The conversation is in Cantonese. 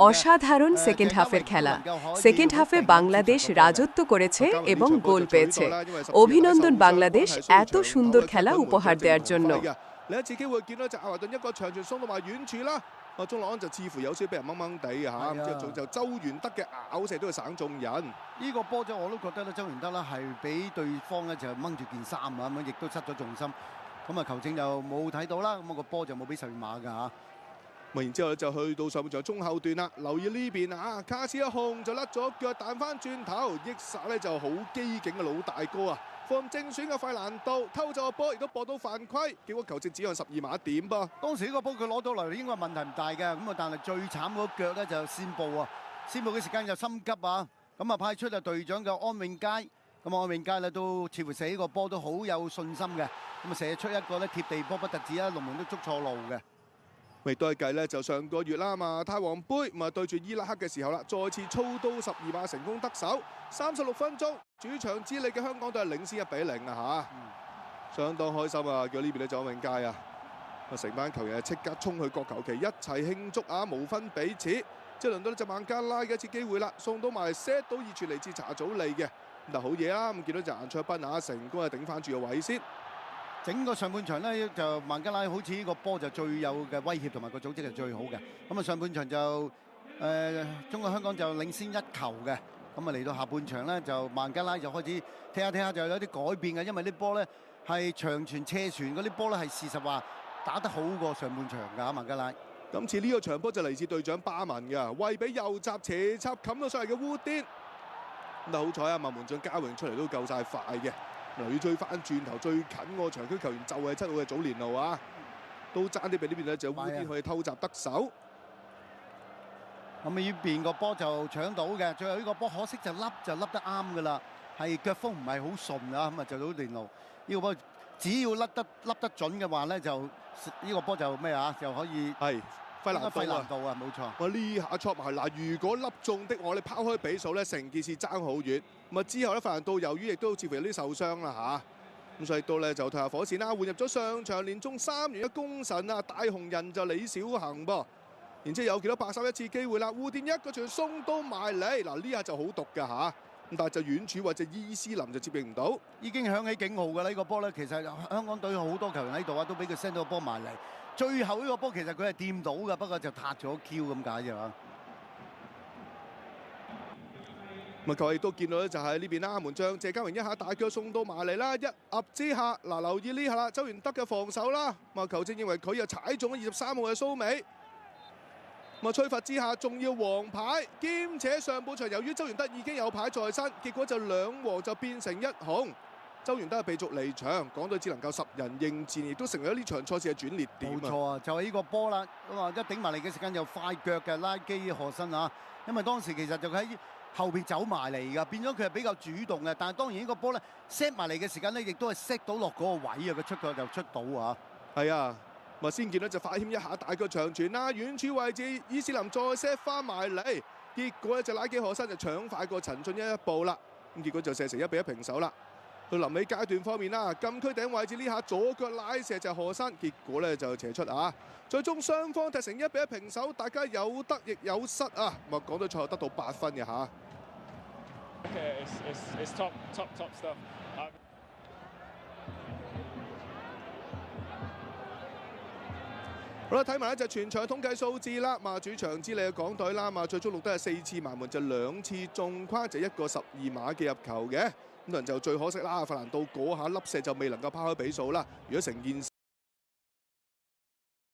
অসাধারণ সেকেন্ড হাফের খেলা। সেকেন্ড হাফে বাংলাদেশ রাজত্ব করেছে এবং গোল পেয়েছে। অভিনন্দন বাংলাদেশ এত সুন্দর খেলা উপহার দেওয়ার জন্য।另一次機會見到就阿華頓一個長傳送到埋遠處啦，中朗就似乎有少俾人掹掹地嚇，咁之後仲就周元德嘅咬射都要省中人。呢個波就我都覺得咧，周元德咧係俾對方咧就掹住件衫啊，咁樣亦都失咗重心。咁啊球證就冇睇到啦，咁個波就冇俾十二碼㗎嚇。然之後就去到上半場中後段啦，留意呢邊啊，卡斯一控就甩咗腳彈翻轉頭，益殺咧就好機警嘅老大哥啊！放正選嘅費蘭道偷走個波，亦都搏到犯規，結果球證指向12碼點噃。當時呢個波佢攞到嚟應該問題唔大嘅，咁啊但係最慘嗰腳咧就先報啊，先報嘅時間就心急啊，咁啊派出啊隊長嘅安永佳，咁安永佳咧都似乎射呢個波都好有信心嘅，咁啊射出一個咧貼地波不特止啊，龍門都捉錯路嘅。未都係計咧，就上個月啦嘛，泰皇杯咁啊對住伊拉克嘅時候啦，再次操刀12碼成功得手，36分鐘主場之利嘅香港隊係領先1-0啊嚇，相當開心啊！叫呢邊咧就安永佳啊，成班球員即刻衝去角球旗一齊慶祝啊，無分彼此。即係輪到呢隻孟加拉嘅一次機會啦，送到埋 set 到二傳嚟自查祖利嘅，但好嘢啦，咁見到就顏卓斌啊成功係頂翻住個位先。整個上半場咧就孟加拉好似呢個波就最有嘅威脅同埋個組織係最好嘅，咁啊上半場就中國香港就領先1球嘅，咁啊嚟到下半場咧就孟加拉就開始踢下就有啲改變嘅，因為啲波咧係長傳斜傳嗰啲波咧係事實話打得好過上半場㗎孟加拉。今次呢個長波就嚟自隊長巴文嘅，為俾右閘斜插冚到上嚟嘅烏甸，但好彩啊，孟門將嘉榮出嚟都夠晒快嘅。嗱，要追翻轉頭最近個場區球員就係7號嘅祖連路啊，都爭啲俾呢邊咧就烏甸可以偷襲得手。咁呢邊個波就搶到嘅，最後呢個波可惜就笠得啱㗎啦，係腳風唔係好順啊，咁啊就到連路呢個波只要笠得準嘅話咧，就呢個波就咩啊，就可以係。費蘭道啊，冇錯。我呢下戳埋嗱，如果粒中的話，你拋開比數咧，成件事爭好遠。咁啊之後咧，費蘭道由於亦都似乎有啲受傷啦嚇，咁所以到咧就退下火線啦，換入咗上場連中3元嘅功臣啊，大紅人就李小恆噃。然之後有幾多白手一次機會啦，烏甸一個傳送到埋嚟，嗱呢下就好毒㗎嚇。咁但係就遠處或者伊斯林就接應唔到，已經響起警號㗎啦！呢個波咧，其實香港隊好多球員喺度啊，都俾佢 send 到個波埋嚟。最後呢個波其實佢係掂到㗎，不過就撻咗 Q 咁解啫嘛。咁啊，各位亦都見到咧，就喺呢邊啦，門將謝家榮一下大腳送到埋嚟啦，一壓之下，嗱留意呢下啦，周元德嘅防守啦，咁啊球證認為佢又踩中咗23號嘅蘇美。咁啊，吹罰之下仲要黃牌，兼且上半場由於周元德已經有牌在身，結果就2黃就變成1紅。周元德係被逐離場，港隊只能夠10人應戰，亦都成為咗呢場賽事嘅轉捩點。冇錯啊，就係呢個波啦，咁啊一頂埋嚟嘅時間又快腳嘅拉基何新啊，因為當時其實就喺後邊走埋嚟㗎，變咗佢係比較主動嘅，但係當然呢個波咧 set 埋嚟嘅時間咧，亦都係 set 到落嗰個位啊，佢出腳就出到啊。係啊。咪先見到就快謙一下大腳長傳啦，遠處位置伊斯林再 set 翻埋嚟，結果咧就拉基荷新就搶快過陳俊一步啦，咁結果就射成1-1平手啦。到臨尾階段方面啦，禁區頂位置呢下左腳拉射就係荷新，結果咧就斜出啊，最終雙方踢成1-1平手，大家有得亦有失啊，咁啊港隊賽後得到8分嘅嚇。It's top stuff. 好啦，睇埋咧就全場統計數字啦。嘛主場之利嘅港隊啦，嘛最終錄得係4次埋門，就2次中框，就1個12碼嘅入球嘅。咁人就最可惜啦，費蘭道嗰下粒射就未能夠拋開比數啦。如果成件